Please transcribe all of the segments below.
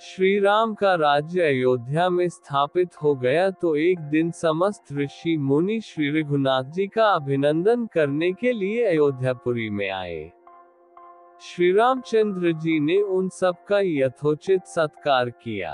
श्री राम का राज्य अयोध्या में स्थापित हो गया तो एक दिन समस्त ऋषि मुनि श्री रघुनाथ जी का अभिनंदन करने के लिए अयोध्यापुरी में आए। श्री रामचंद्र जी ने उन सबका यथोचित सत्कार किया।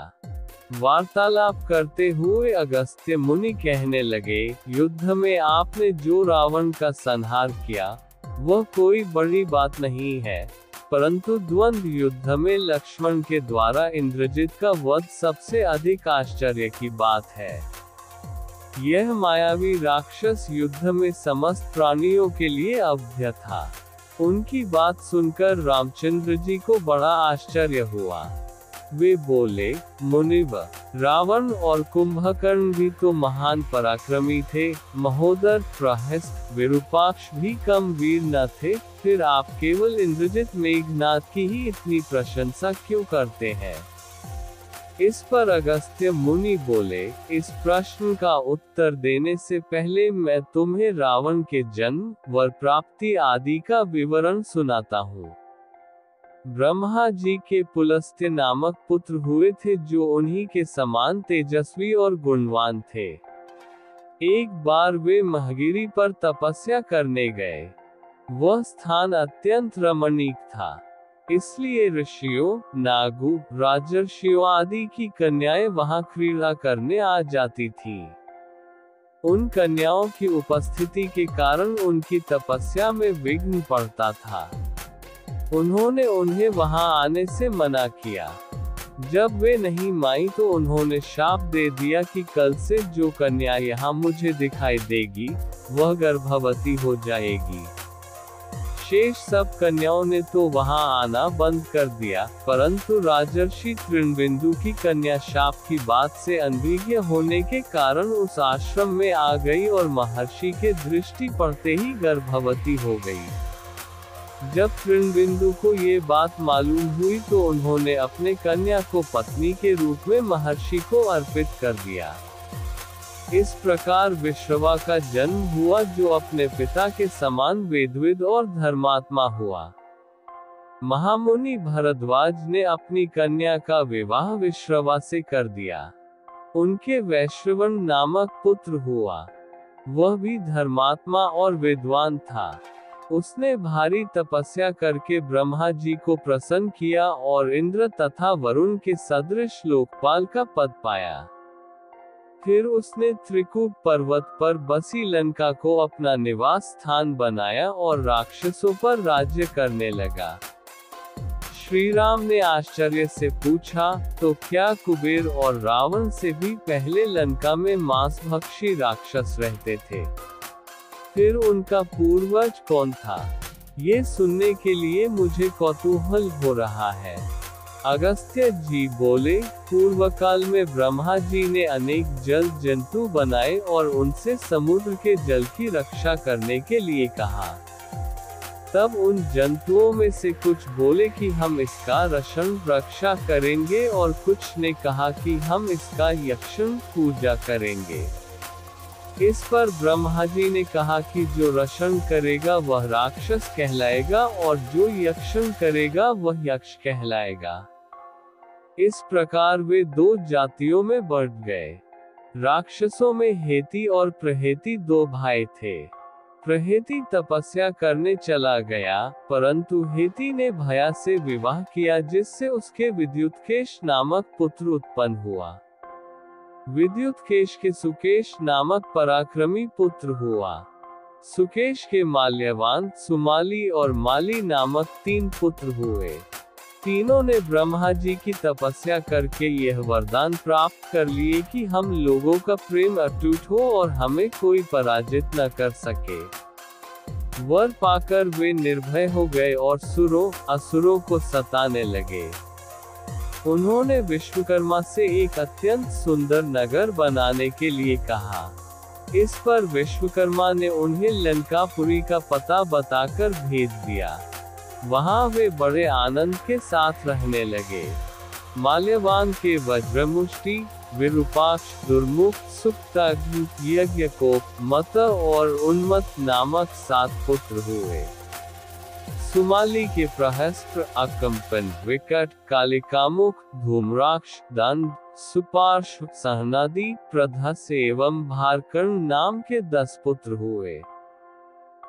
वार्तालाप करते हुए अगस्त्य मुनि कहने लगे, युद्ध में आपने जो रावण का संहार किया वह कोई बड़ी बात नहीं है, परंतु द्वंद्व युद्ध में लक्ष्मण के द्वारा इंद्रजित का वध सबसे अधिक आश्चर्य की बात है। यह मायावी राक्षस युद्ध में समस्त प्राणियों के लिए अवध्य था। उनकी बात सुनकर रामचंद्र जी को बड़ा आश्चर्य हुआ। वे बोले, मुनिवर, रावण और कुंभकर्ण भी तो महान पराक्रमी थे, महोदर, प्रहस्त, विरूपाक्ष भी कम वीर न थे, फिर आप केवल इंद्रजित मेघनाद की ही इतनी प्रशंसा क्यों करते हैं? इस पर अगस्त्य मुनि बोले, इस प्रश्न का उत्तर देने से पहले मैं तुम्हें रावण के जन्म, वर प्राप्ति आदि का विवरण सुनाता हूँ। ब्रह्मा जी के पुलस्त्य नामक पुत्र हुए थे जो उन्हीं के समान तेजस्वी और गुणवान थे। एक बार वे महगिरी पर तपस्या करने गए। वह स्थान अत्यंत रमणीक था, इसलिए ऋषियों, नागों, राजर्षियों आदि की कन्याएं वहां क्रीड़ा करने आ जाती थीं। उन कन्याओं की उपस्थिति के कारण उनकी तपस्या में विघ्न पड़ता था। उन्होंने उन्हें वहां आने से मना किया। जब वे नहीं मानी तो उन्होंने शाप दे दिया कि कल से जो कन्या यहाँ मुझे दिखाई देगी वह गर्भवती हो जाएगी। शेष सब कन्याओं ने तो वहां आना बंद कर दिया, परंतु राजर्षि तृणबिंदु की कन्या शाप की बात से अनभिज्ञ होने के कारण उस आश्रम में आ गई और महर्षि के दृष्टि पड़ते ही गर्भवती हो गई। जब तृणबिंदु को ये बात मालूम हुई तो उन्होंने अपने कन्या को पत्नी के रूप में महर्षि को अर्पित कर दिया। इस प्रकार विश्रवा का जन्म हुआ जो अपने पिता के समान वेदविद और धर्मात्मा हुआ। महामुनि भरद्वाज ने अपनी कन्या का विवाह विश्रवा से कर दिया। उनके वैश्रवण नामक पुत्र हुआ। वह भी धर्मात्मा और विद्वान था। उसने भारी तपस्या करके ब्रह्मा जी को प्रसन्न किया और इंद्र तथा वरुण के सदृश लोकपाल का पद पाया। फिर उसने त्रिकूट पर्वत पर बसी लंका को अपना निवास स्थान बनाया और राक्षसों पर राज्य करने लगा। श्री राम ने आश्चर्य से पूछा, तो क्या कुबेर और रावण से भी पहले लंका में मांसभक्षी राक्षस रहते थे? फिर उनका पूर्वज कौन था? ये सुनने के लिए मुझे कौतूहल हो रहा है। अगस्त्य जी बोले, पूर्व काल में ब्रह्मा जी ने अनेक जल जंतु बनाए और उनसे समुद्र के जल की रक्षा करने के लिए कहा। तब उन जंतुओं में से कुछ बोले कि हम इसका रक्षण रक्षा करेंगे और कुछ ने कहा कि हम इसका यक्षण पूजा करेंगे। इस पर ब्रह्मा जी ने कहा कि जो रक्षण करेगा वह राक्षस कहलाएगा और जो यक्षण करेगा वह यक्ष कहलाएगा। इस प्रकार वे दो जातियों में बढ़ गए। राक्षसों में हेती और प्रहेती दो भाई थे। प्रहेती तपस्या करने चला गया, परंतु हेती ने भया से विवाह किया जिससे उसके विद्युत्केश नामक पुत्र उत्पन्न हुआ। विद्युत्केश के सुकेश नामक पराक्रमी पुत्र हुआ। सुकेश के माल्यवान, सुमाली और माली नामक 3 पुत्र हुए। तीनों ने ब्रह्मा जी की तपस्या करके यह वरदान प्राप्त कर लिए कि हम लोगों का प्रेम अटूट हो और हमें कोई पराजित न कर सके। वर पाकर वे निर्भय हो गए और सुरों, असुरों को सताने लगे। उन्होंने विश्वकर्मा से एक अत्यंत सुंदर नगर बनाने के लिए कहा। इस पर विश्वकर्मा ने उन्हें लंकापुरी का पता बताकर भेज दिया। वहां वे बड़े आनंद के साथ रहने लगे। माल्यवान के वज्रमुष्टि, विरूपाक्ष, दुर्मुख, सुप्ताग्नि, यज्ञकोप, मत और उन्मत्त नामक 7 पुत्र हुए। सुमाली के प्रहस्त्र, अकंपन, विकट, कालिकामुख, धूम्राक्ष, दंड, सुपार्श्व, सहनादि, प्रधस एवं भारकर्ण नाम के 10 पुत्र हुए।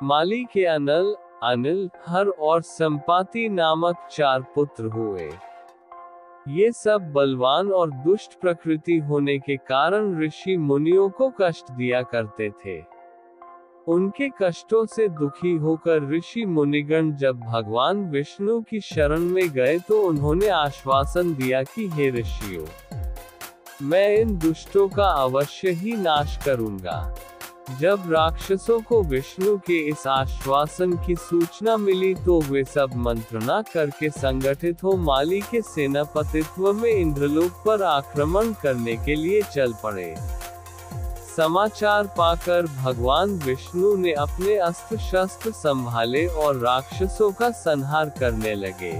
माली के अनल, अनिल, हर और संपाति नामक 4 पुत्र हुए। ये सब बलवान और दुष्ट प्रकृति होने के कारण ऋषि मुनियों को कष्ट दिया करते थे। उनके कष्टों से दुखी होकर ऋषि मुनिगण जब भगवान विष्णु की शरण में गए तो उन्होंने आश्वासन दिया कि हे ऋषियों, मैं इन दुष्टों का अवश्य ही नाश करूंगा। जब राक्षसों को विष्णु के इस आश्वासन की सूचना मिली तो वे सब मंत्रणा करके संगठित हो माली के सेनापतित्व में इंद्रलोक पर आक्रमण करने के लिए चल पड़े। समाचार पाकर भगवान विष्णु ने अपने अस्त्र शस्त्र संभाले और राक्षसों का संहार करने लगे।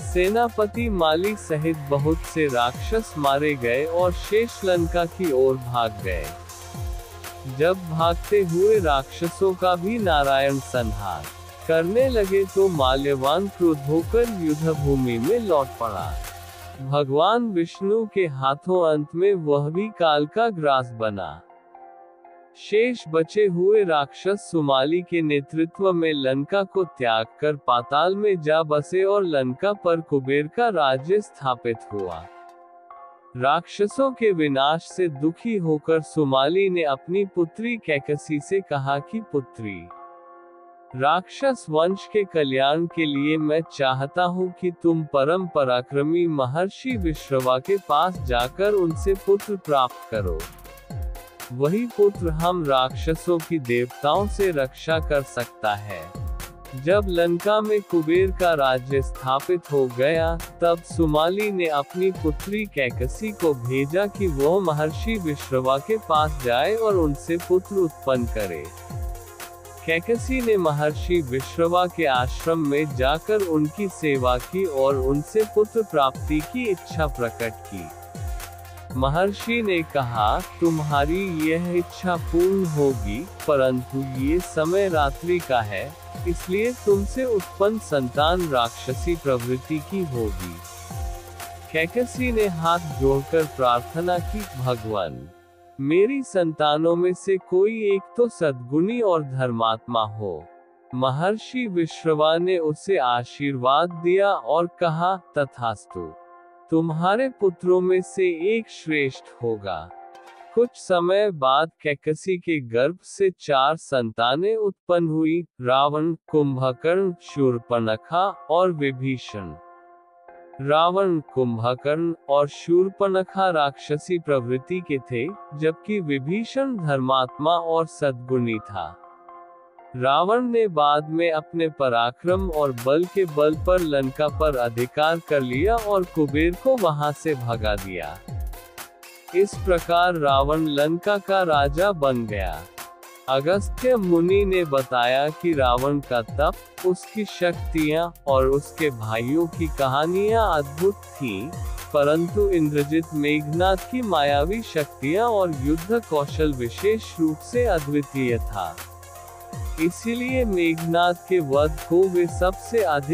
सेनापति माली सहित बहुत से राक्षस मारे गए और शेष लंका की ओर भाग गए। जब भागते हुए राक्षसों का भी नारायण संहार करने लगे तो माल्यवान क्रुद्ध होकर युद्ध भूमि में लौट पड़ा। भगवान विष्णु के हाथों अंत में वह भी काल का ग्रास बना। शेष बचे हुए राक्षस सुमाली के नेतृत्व में लंका को त्याग कर पाताल में जा बसे और लंका पर कुबेर का राज्य स्थापित हुआ। राक्षसों के विनाश से दुखी होकर सुमाली ने अपनी पुत्री कैकसी से कहा कि पुत्री, राक्षस वंश के कल्याण के लिए मैं चाहता हूँ कि तुम परम पराक्रमी महर्षि विश्रवा के पास जाकर उनसे पुत्र प्राप्त करो। वही पुत्र हम राक्षसों की देवताओं से रक्षा कर सकता है। जब लंका में कुबेर का राज्य स्थापित हो गया, तब सुमाली ने अपनी पुत्री कैकसी को भेजा कि वह महर्षि विश्रवा के पास जाए और उनसे पुत्र उत्पन्न करे। कैकसी ने महर्षि विश्रवा के आश्रम में जाकर उनकी सेवा की और उनसे पुत्र प्राप्ति की इच्छा प्रकट की। महर्षि ने कहा, तुम्हारी यह इच्छा पूर्ण होगी, परंतु ये समय रात्रि का है, इसलिए तुमसे उत्पन्न संतान राक्षसी प्रवृत्ति की होगी। कैकसी ने हाथ जोड़कर प्रार्थना की, भगवान, मेरी संतानों में से कोई एक तो सद्गुणी और धर्मात्मा हो। महर्षि विश्रवा ने उसे आशीर्वाद दिया और कहा, तथास्तु, तुम्हारे पुत्रों में से एक श्रेष्ठ होगा। कुछ समय बाद कैकसी के गर्भ से 4 संतानें उत्पन्न हुई, रावण, कुंभकर्ण, शूर्पणखा और विभीषण। रावण, कुंभकर्ण और शूर्पणखा राक्षसी प्रवृत्ति के थे, जबकि विभीषण धर्मात्मा और सद्गुणी था। रावण ने बाद में अपने पराक्रम और बल के बल पर लंका पर अधिकार कर लिया और कुबेर को वहां से भगा दिया। इस प्रकार रावण लंका का राजा बन गया। अगस्त्य मुनि ने बताया कि रावण का तप, उसकी शक्तियां और उसके भाइयों की कहानियां अद्भुत थीं, परंतु इंद्रजित मेघनाद की मायावी शक्तियां और युद्ध कौशल विशेष रूप से अद्वितीय था। इसीलिए मेघनाद के वध को वे सबसे अधिक